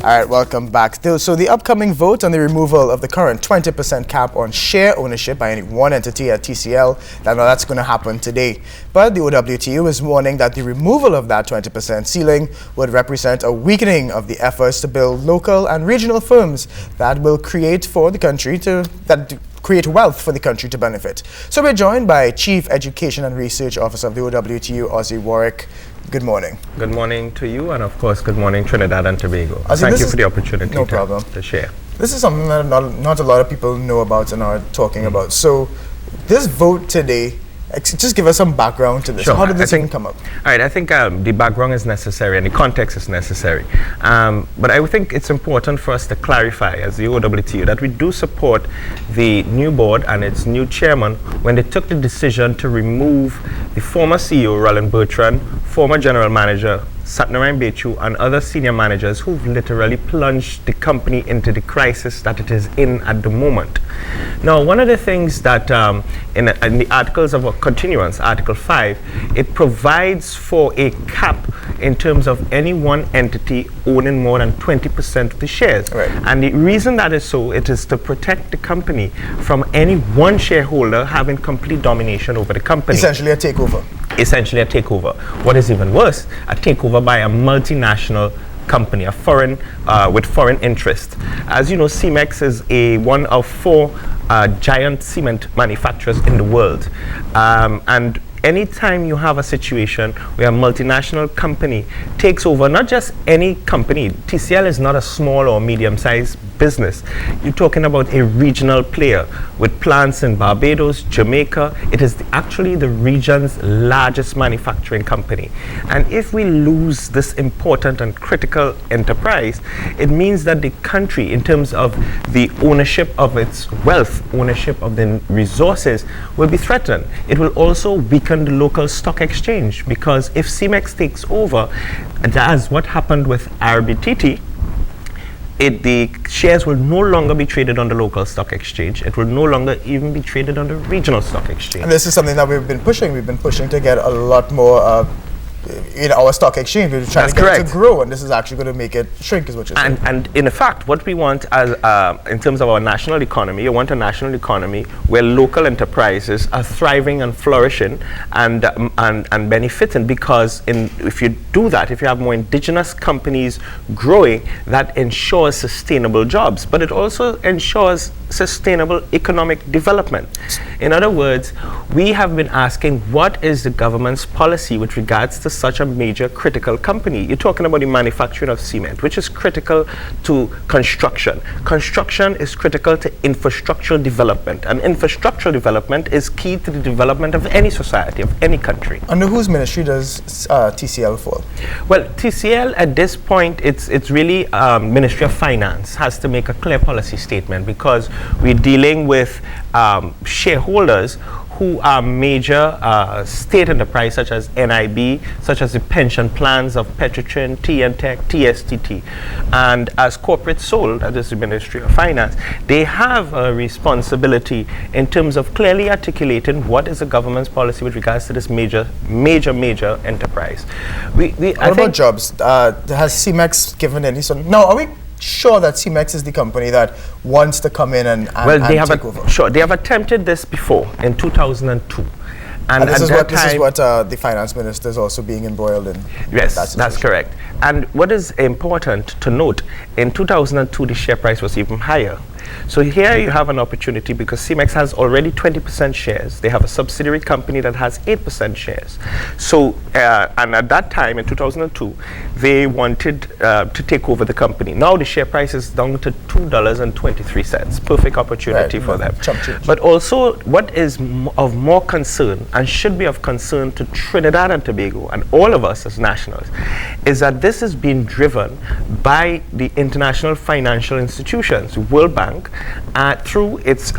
All right, welcome back. So the upcoming vote on the removal of the current 20% cap on share ownership by any one entity at TCL, that's going to happen today. But the OWTU is warning that the removal of that 20% ceiling would represent a weakening of the efforts to build local and regional firms that will create wealth for the country to benefit. So we're joined by Chief Education and Research Officer of the OWTU, Ozzi Warwick. Good morning. Good morning to you, and of course, good morning, Trinidad and Tobago. Ozzi, thank you for the opportunity to share. This is something that not a lot of people know about and are talking about. So this vote today, just give us some background to this. Sure. How did this even come up? All right, I think the background is necessary and the context is necessary. But I think it's important for us to clarify as the OWTU that we do support the new board and its new chairman when they took the decision to remove the former CEO, Roland Bertrand, former general manager, Satnarayan Bechu, and other senior managers who've literally plunged the company into the crisis that it is in at the moment. Now, one of the things that in the Articles of Continuance, Article 5, it provides for a cap in terms of any one entity owning more than 20% of the shares. Right. And the reason that is so, it is to protect the company from any one shareholder having complete domination over the company. Essentially a takeover. Essentially a takeover. What is even worse, a takeover by a multinational company, a foreign with foreign interest. As you know, Cemex is one of four giant cement manufacturers in the world, and anytime you have a situation where a multinational company takes over, not just any company, TCL is not a small or medium-sized business. You're talking about a regional player with plants in Barbados, Jamaica. It is actually the region's largest manufacturing company. And if we lose this important and critical enterprise, it means that the country, in terms of the ownership of its wealth, ownership of the resources, will be threatened. It will also weaken the local stock exchange, because if Cemex takes over, as what happened with RBTT, the shares will no longer be traded on the local stock exchange. It will no longer even be traded on the regional stock exchange. And this is something that we've been pushing. We've been pushing to get a lot more in our stock exchange. We're trying to get it to grow, and this is actually going to make it shrink, is what you're saying. And in fact, what we want as in terms of our national economy, you want a national economy where local enterprises are thriving and flourishing and benefiting, because if you do that, if you have more indigenous companies growing, that ensures sustainable jobs, but it also ensures sustainable economic development. In other words, we have been asking, what is the government's policy with regards to such a major critical company? You're talking about the manufacturing of cement, which is critical to construction. Construction is critical to infrastructural development, and infrastructural development is key to the development of any society, of any country. Under whose ministry does TCL fall? Well, TCL at this point, it's really Ministry of Finance has to make a clear policy statement, because we're dealing with shareholders who are major state enterprise, such as NIB, such as the pension plans of Petrotrin, TNTech, TSTT. And as corporate sold, that is the Ministry of Finance, they have a responsibility in terms of clearly articulating what is the government's policy with regards to this major enterprise. What about jobs? Has Cemex given any sort of... Now, are we sure that Cemex is the company that wants to come in and take over? Sure, they have attempted this before in 2002. And this is what the finance minister is also being embroiled in. Yes, that's correct. And what is important to note, in 2002, the share price was even higher. So here you have an opportunity, because Cemex has already 20% shares. They have a subsidiary company that has 8% shares. So, and at that time, in 2002, they wanted to take over the company. Now the share price is down to $2.23. Perfect opportunity for them. But also, what is of more concern, and should be of concern to Trinidad and Tobago and all of us as nationals, is that this is being driven by the international financial institutions, World Bank, bank through its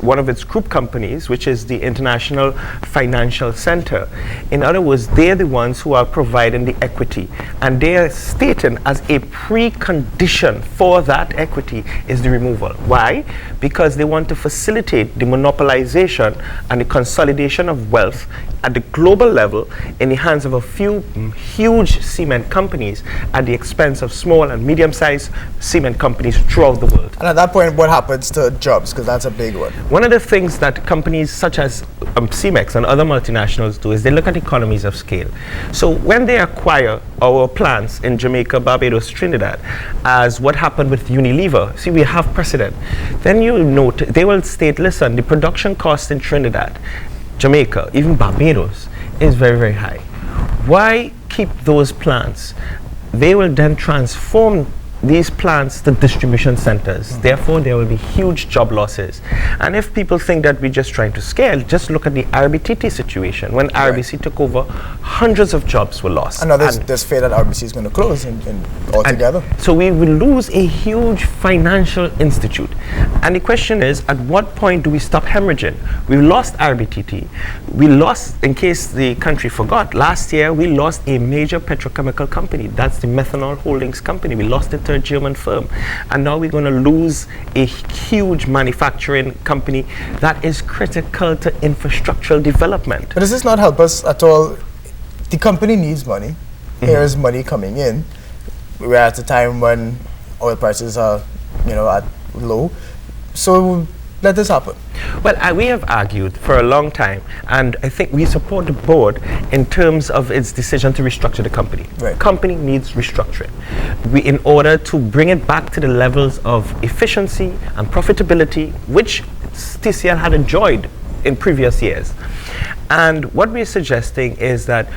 one of its group companies, which is the International Financial Center. In other words, they're the ones who are providing the equity, and they are stating as a precondition for that equity is the removal. Why? Because they want to facilitate the monopolization and the consolidation of wealth at the global level in the hands of a few huge cement companies at the expense of small and medium-sized cement companies throughout the world. And at that point, what happens to jobs? Because that's a big one. One of the things that companies such as Cemex and other multinationals do is they look at economies of scale. So when they acquire our plants in Jamaica, Barbados, Trinidad, as what happened with Unilever, see, we have precedent, then you note, they will state, listen, the production cost in Trinidad, Jamaica, even Barbados, is very, very high. Why keep those plants? They will then transform these plants to distribution centers. Therefore, there will be huge job losses. And if people think that we're just trying to scale, just look at the RBTT situation. When RBC took over, hundreds of jobs were lost. And now there's fear that RBC is going to close altogether. So we will lose a huge financial institute. And the question is, at what point do we stop hemorrhaging? We lost RBTT. We lost, in case the country forgot, last year we lost a major petrochemical company. That's the Methanol Holdings company. We lost it to a German firm. And now we're going to lose a huge manufacturing company that is critical to infrastructural development. But does this not help us at all? The company needs money. Here is money coming in. We're at a time when oil prices are, at low. So let this happen. Well, we have argued for a long time, and I think we support the board in terms of its decision to restructure the company. Right. Company needs restructuring. In order to bring it back to the levels of efficiency and profitability, which TCL had enjoyed in previous years. And what we're suggesting is that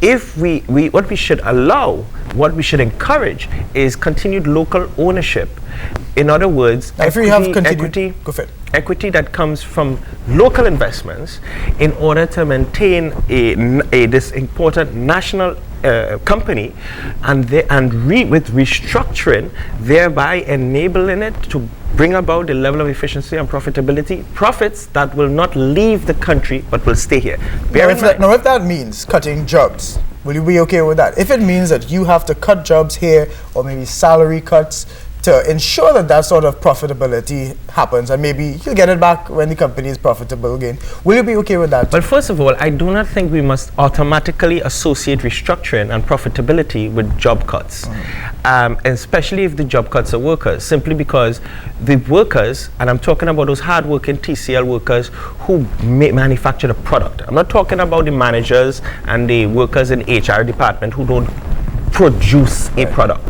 if what we should allow, what we should encourage is continued local ownership. In other words, equity that comes from local investments in order to maintain this important national company, with restructuring, thereby enabling it to bring about the level of efficiency and profitability, profits that will not leave the country but will stay here. Now, if that means cutting jobs, will you be okay with that? If it means that you have to cut jobs here, or maybe salary cuts, to ensure that that sort of profitability happens, and maybe you'll get it back when the company is profitable again, will you be okay with that? Well, first of all, I do not think we must automatically associate restructuring and profitability with job cuts, especially if the job cuts are workers, simply because the workers, and I'm talking about those hard-working TCL workers who manufacture the product. I'm not talking about the managers and the workers in HR department who don't produce a product.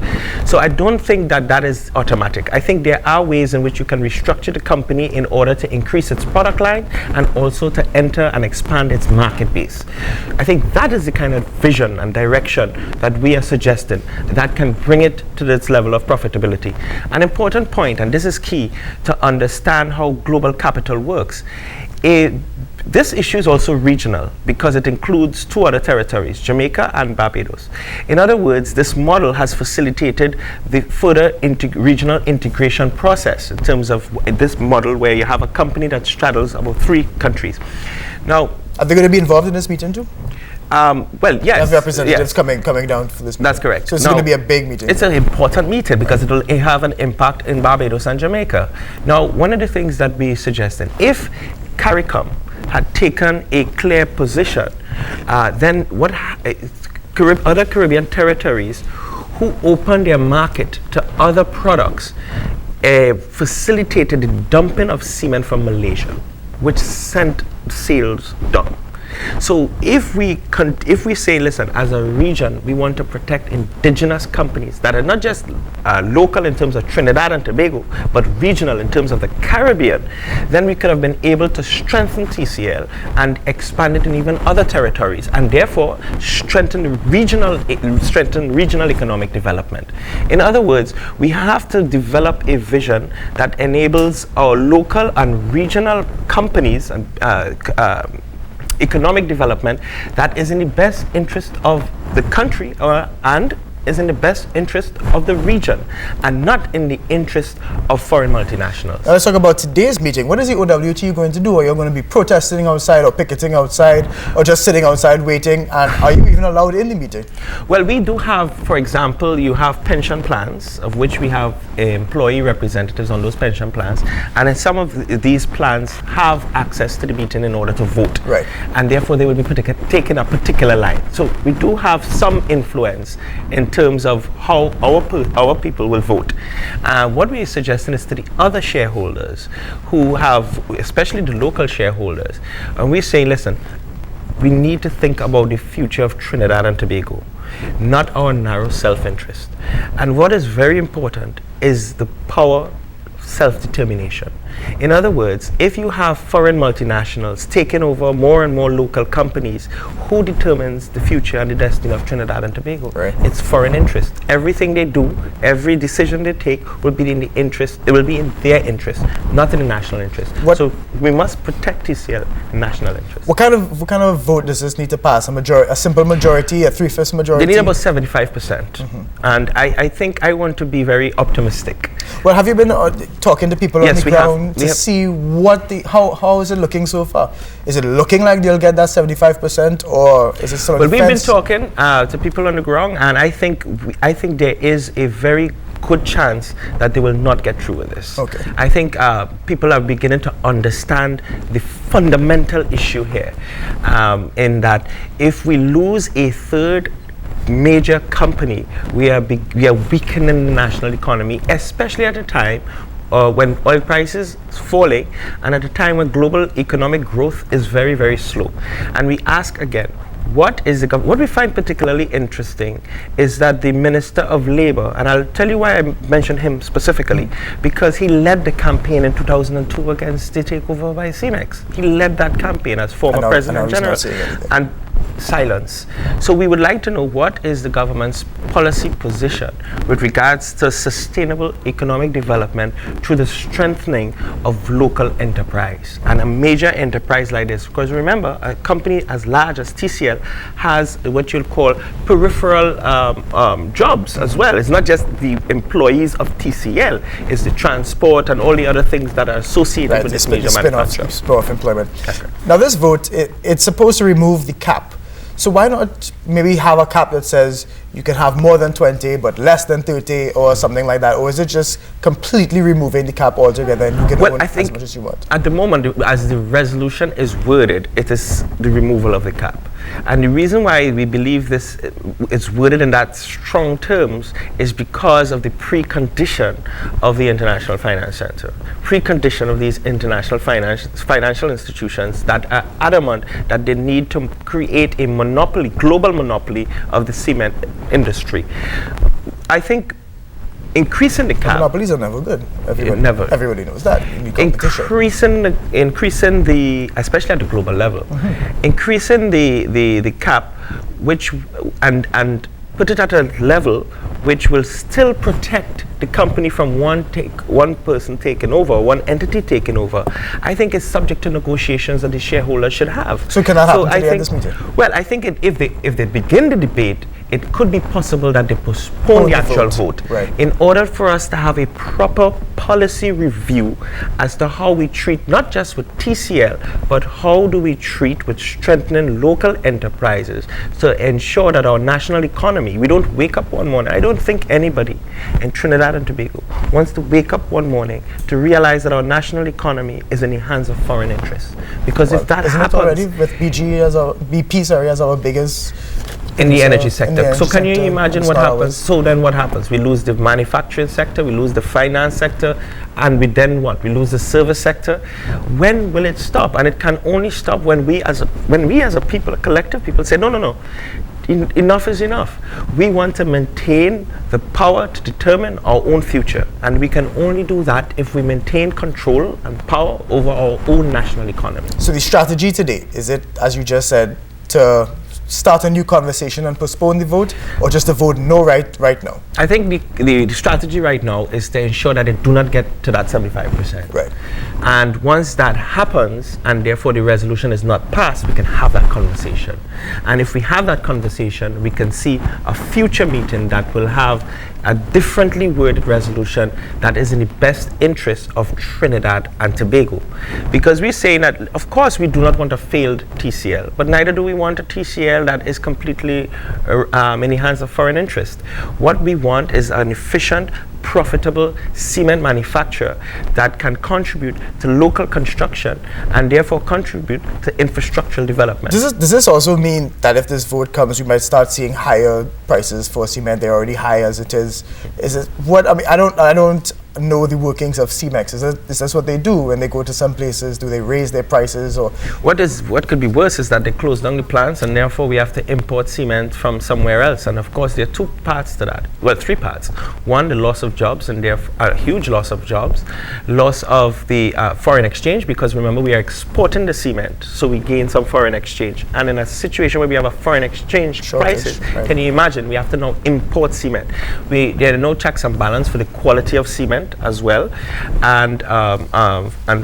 So I don't think that is automatic. I think there are ways in which you can restructure the company in order to increase its product line and also to enter and expand its market base. I think that is the kind of vision and direction that we are suggesting that can bring it to this level of profitability. An important point, and this is key to understand how global capital works, this issue is also regional because it includes two other territories, Jamaica and Barbados. In other words, this model has facilitated the further regional integration process in terms of this model where you have a company that straddles about 3 countries. Now, are they going to be involved in this meeting too? Well, yes. You have representatives coming down for this meeting. That's correct. So it's going to be a big meeting. It's an important meeting because it will have an impact in Barbados and Jamaica. Now, one of the things that we suggested, if CARICOM had taken a clear position, then what other Caribbean territories who opened their market to other products facilitated the dumping of cement from Malaysia, which sent sales down. So if we say, listen, as a region, we want to protect indigenous companies that are not just local in terms of Trinidad and Tobago, but regional in terms of the Caribbean, then we could have been able to strengthen TCL and expand it in even other territories, and therefore strengthen regional economic development. In other words, we have to develop a vision that enables our local and regional companies and economic development that is in the best interest of the country and is in the best interest of the region and not in the interest of foreign multinationals. Now let's talk about today's meeting. What is the OWTU going to do? Are you going to be protesting outside or picketing outside or just sitting outside waiting? And are you even allowed in the meeting? Well, we do have, for example, you have pension plans, of which we have employee representatives on those pension plans. And in some of these plans have access to the meeting in order to vote. Right. And therefore they will be taking a particular line. So we do have some influence in terms of how our people will vote. What we are suggesting is to the other shareholders who have, especially the local shareholders, and we're saying, listen, we need to think about the future of Trinidad and Tobago, not our narrow self-interest. And what is very important is the power self-determination. In other words, if you have foreign multinationals taking over more and more local companies, who determines the future and the destiny of Trinidad and Tobago? Right. It's foreign interest. Everything they do, every decision they take will be in the interest, it will be in their interest, not in the national interest. So we must protect TCL national interest. What kind of vote does this need to pass? A simple majority, a 3/5 majority? They need about 75%. And I think I want to be very optimistic. Well, have you been talking to people on the ground to have. see how is it looking so far? Is it looking like they'll get that 75%, or is it still on the fence? Well, we've been talking to people on the ground, and I think there is a very good chance that they will not get through with this. Okay. I think people are beginning to understand the fundamental issue here, in that if we lose a third major company, we are weakening the national economy, especially at a time when oil prices is falling and at a time when global economic growth is very, very slow. And we ask again, what we find particularly interesting is that the Minister of Labour, and I'll tell you why I mentioned him specifically, because he led the campaign in 2002 against the takeover by Cemex. He led that campaign as former President General. And silence. So we would like to know what is the government's policy position with regards to sustainable economic development through the strengthening of local enterprise. And a major enterprise like this, because remember, a company as large as TCL has what you'll call peripheral jobs as well. It's not just the employees of TCL, it's the transport and all the other things that are associated with this major manufacturer. Spin-off employment. Now this vote, it's supposed to remove the cap. So why not maybe have a cap that says you can have more than 20 but less than 30 or something like that? Or is it just completely removing the cap altogether and you can own as much as you want? At the moment, as the resolution is worded, it is the removal of the cap. And the reason why we believe this is worded in that strong terms is because of the precondition of the International Finance Center. Precondition of these international financial institutions that are adamant that they need to create a monopoly, global monopoly of the cement industry. I think increasing the cap. Monopolies are never good. Everybody knows that. Increasing the, especially at the global level, increasing the cap, which and put it at a level which will still protect the company from one person taking over, one entity taking over, I think is subject to negotiations that the shareholders should have. So can that happen today at this meeting? Well, I think if they begin the debate, it could be possible that they postpone the actual vote in order for us to have a proper policy review as to how we treat not just with TCL, but how do we treat with strengthening local enterprises to ensure that our national economy, we don't wake up one morning. I don't think anybody in Trinidad and Tobago wants to wake up one morning to realize that our national economy is in the hands of foreign interests. Because if that happens, it already with BP as our biggest in the energy sector. So can you imagine what happens? So then what happens? We lose the manufacturing sector, we lose the finance sector, and we then what? We lose the service sector. When will it stop? And it can only stop when we as a people, a collective people, say no. Enough is enough. We want to maintain the power to determine our own future, and we can only do that if we maintain control and power over our own national economy. So the strategy today, is it, as you just said, to start a new conversation and postpone the vote, or just to vote no right now? I think the strategy right now is to ensure that they do not get to that 75%. Right. And once that happens, and therefore the resolution is not passed, we can have that conversation. And if we have that conversation, we can see a future meeting that will have a differently worded resolution that is in the best interest of Trinidad and Tobago. Because we're saying that, of course, we do not want a failed TCL, but neither do we want a TCL that is completely in the hands of foreign interest. What we want is an efficient, profitable cement manufacturer that can contribute to local construction and therefore contribute to infrastructural development. Does this also mean that if this vote comes, we might start seeing higher prices for cement? They're already high as it is. Is it what? I mean, I don't know the workings of Cemex. Is this what they do when they go to some places? Do they raise their prices, or what could be worse is that they close down the plants and therefore we have to import cement from somewhere else? And of course there are two parts to that. Well, three parts. One, the loss of jobs, and therefore a huge loss of jobs, loss of the foreign exchange, because remember we are exporting the cement, so we gain some foreign exchange. And in a situation where we have a foreign exchange crisis, right, can you imagine we have to now import cement? There are no checks and balance for the quality of cement as well, and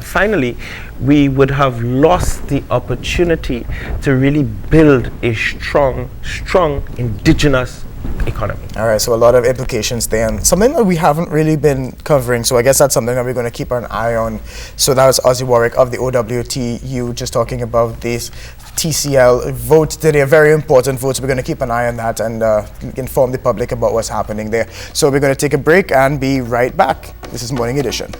finally we would have lost the opportunity to really build a strong indigenous economy. All right, so a lot of implications there, and something that we haven't really been covering, so I guess that's something that we're going to keep an eye on. So that was Ozzi Warwick of the OWTU just talking about this TCL vote today, a very important vote, so we're going to keep an eye on that and inform the public about what's happening there. So we're going to take a break and be right back. This is Morning Edition.